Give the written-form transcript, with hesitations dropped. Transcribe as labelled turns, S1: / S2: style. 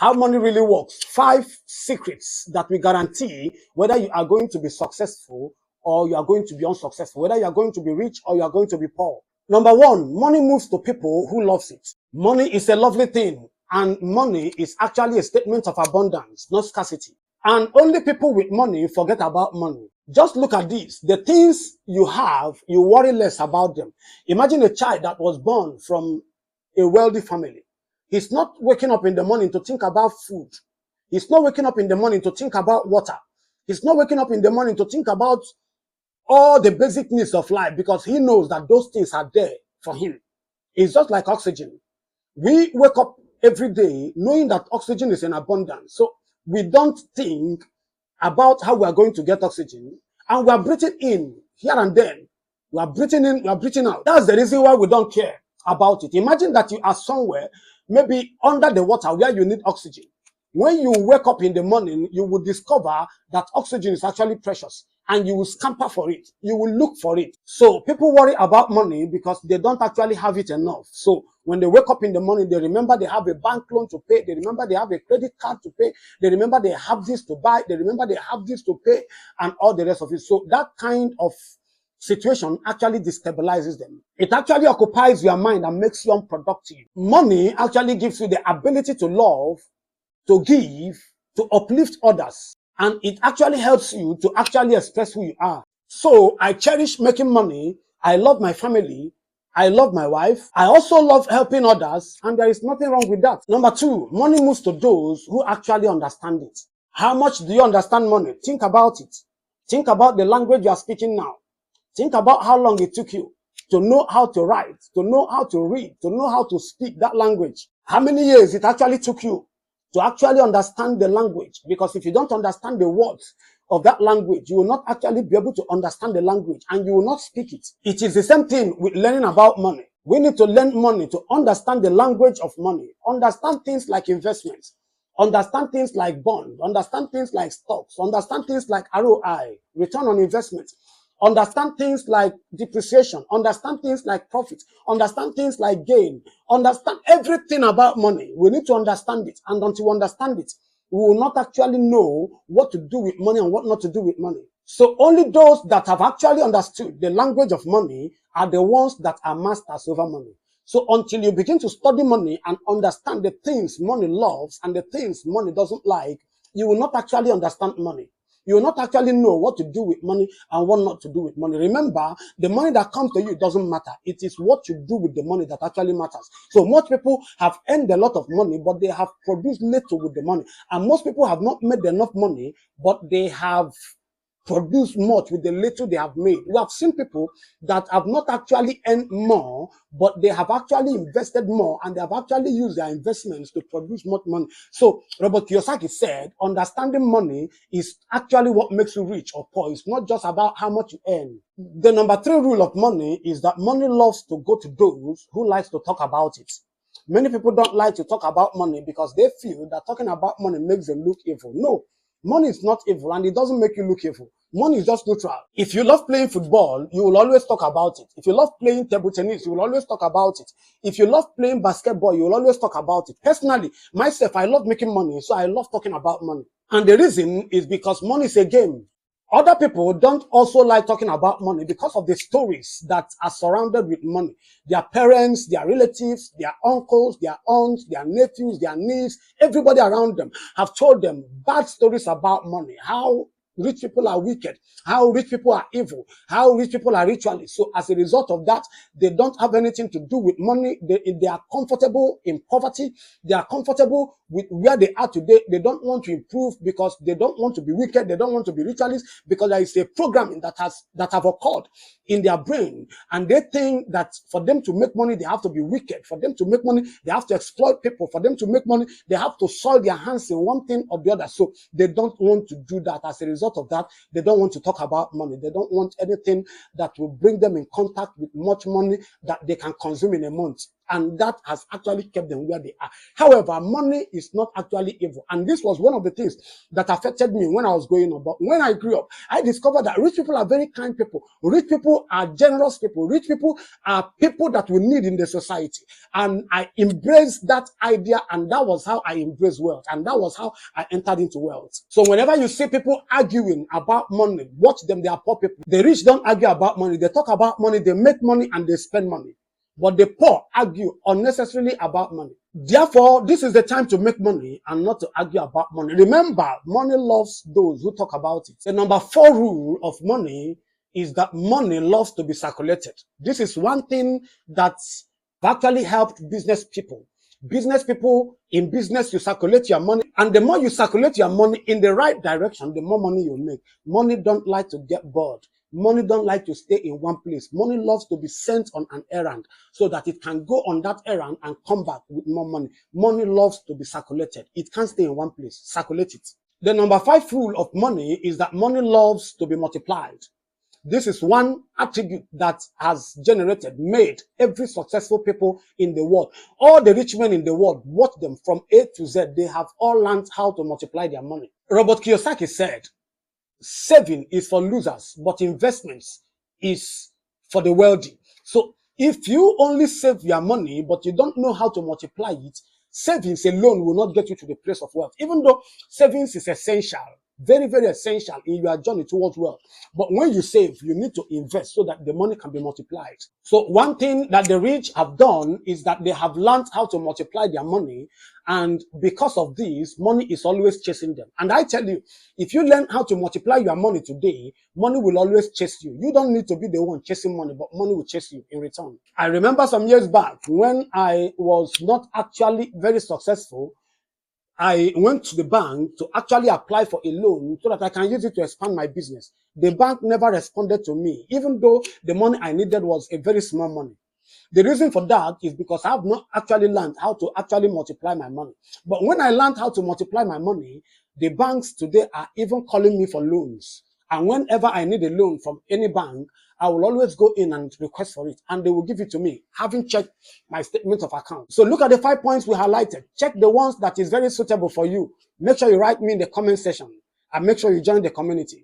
S1: how money really works. 5 secrets that will guarantee whether you are going to be successful or you are going to be unsuccessful, whether you are going to be rich or you are going to be poor. Number 1, money moves to people who loves it. Money is a lovely thing, and money is actually a statement of abundance, not scarcity. And only people with money forget about money. Just look at this. The things you have, you worry less about them. Imagine a child that was born from a wealthy family. He's not waking up in the morning to think about food. He's not waking up in the morning to think about water. He's not waking up in the morning to think about all the basic needs of life, because he knows that those things are there for him. It's just like oxygen. We wake up every day knowing that oxygen is in abundance. So we don't think about how we are going to get oxygen, and we are breathing in here and then. We are breathing in, we are breathing out. That's the reason why we don't care about it. Imagine that you are somewhere, maybe under the water, where you need oxygen. When you wake up in the morning, you will discover that oxygen is actually precious, and you will scamper for it. You will look for it. So people worry about money because they don't actually have it enough. So when they wake up in the morning, they remember they have a bank loan to pay. They remember they have a credit card to pay. They remember they have this to buy. They remember they have this to pay, and all the rest of it. So that kind of situation actually destabilizes them. It actually occupies your mind and makes you unproductive. Money actually gives you the ability to love, to give, to uplift others. And it actually helps you to actually express who you are. So I cherish making money. I love my family. I love my wife. I also love helping others. And there is nothing wrong with that. Number 2, money moves to those who actually understand it. How much do you understand money? Think about it. Think about the language you are speaking now. Think about how long it took you to know how to write, to know how to read, to know how to speak that language. How many years it actually took you to actually understand the language? Because if you don't understand the words of that language, you will not actually be able to understand the language, and you will not speak it. It is the same thing with learning about money. We need to learn money to understand the language of money, understand things like investments, understand things like bond, understand things like stocks, understand things like ROI, return on investment, understand things like depreciation, understand things like profit, understand things like gain, understand everything about money. We need to understand it. And until we understand it, we will not actually know what to do with money and what not to do with money. So only those that have actually understood the language of money are the ones that are masters over money. So until you begin to study money and understand the things money loves and the things money doesn't like, you will not actually understand money. You will not actually know what to do with money and what not to do with money. Remember, the money that comes to you doesn't matter. It is what you do with the money that actually matters. So most people have earned a lot of money, but they have produced little with the money. And most people have not made enough money, but they have produce much with the little they have made. We have seen people that have not actually earned more, but they have actually invested more, and they have actually used their investments to produce much money. So Robert Kiyosaki said, understanding money is actually what makes you rich or poor. It's not just about how much you earn. The number 3 rule of money is that money loves to go to those who likes to talk about it. Many people don't like to talk about money because they feel that talking about money makes them look evil. No. Money is not evil, and it doesn't make you look evil. Money is just neutral. If you love playing football, you will always talk about it. If you love playing table tennis, you will always talk about it. If you love playing basketball, you will always talk about it. Personally, myself, I love making money, so I love talking about money. And the reason is because money is a game. Other people don't also like talking about money because of the stories that are surrounded with money. Their parents, their relatives, their uncles, their aunts, their nephews, their nieces, everybody around them have told them bad stories about money. How rich people are wicked, how rich people are evil, how rich people are ritualists. So as a result of that, they don't have anything to do with money. They are comfortable in poverty. They are comfortable with where they are today. They don't want to improve because they don't want to be wicked. They don't want to be ritualists because there is a programming that have occurred in their brain. And they think that for them to make money, they have to be wicked. For them to make money, they have to exploit people. For them to make money, they have to soil their hands in one thing or the other. So they don't want to do that. As a result of that, they don't want to talk about money. They don't want anything that will bring them in contact with much money that they can consume in a month. And that has actually kept them where they are. However, money is not actually evil. And this was one of the things that affected me when I was growing up. But when I grew up, I discovered that rich people are very kind people. Rich people are generous people. Rich people are people that we need in the society. And I embraced that idea, and that was how I embraced wealth. And that was how I entered into wealth. So whenever you see people arguing about money, watch them, they are poor people. The rich don't argue about money. They talk about money, they make money, and they spend money. But the poor argue unnecessarily about money. Therefore, this is the time to make money and not to argue about money. Remember, money loves those who talk about it. The number 4 rule of money is that money loves to be circulated. This is one thing that's actually helped business people. Business people, in business, you circulate your money. And the more you circulate your money in the right direction, the more money you make. Money don't like to get bored. Money don't like to stay in one place. Money loves to be sent on an errand so that it can go on that errand and come back with more money. Money loves to be circulated. It can't stay in one place. Circulate it. The number 5 rule of money is that money loves to be multiplied. This is one attribute that has made every successful people in the world. All the rich men in the world, watch them from A to Z. They have all learned how to multiply their money. Robert Kiyosaki said, saving is for losers, but investments is for the wealthy. So if you only save your money, but you don't know how to multiply it, savings alone will not get you to the place of wealth. Even though savings is essential, very, very essential in your journey towards wealth. But when you save, you need to invest so that the money can be multiplied. So one thing that the rich have done is that they have learned how to multiply their money. And because of this, money is always chasing them. And I tell you, if you learn how to multiply your money today, money will always chase you. You don't need to be the one chasing money, but money will chase you in return. I remember some years back when I was not actually very successful, I went to the bank to actually apply for a loan so that I can use it to expand my business. The bank never responded to me, even though the money I needed was a very small money. The reason for that is because I have not actually learned how to actually multiply my money. But when I learned how to multiply my money, the banks today are even calling me for loans. And whenever I need a loan from any bank, I will always go in and request for it, and they will give it to me, having checked my statement of account. So look at the 5 points we highlighted. Check the ones that is very suitable for you. Make sure you write me in the comment section, and make sure you join the community.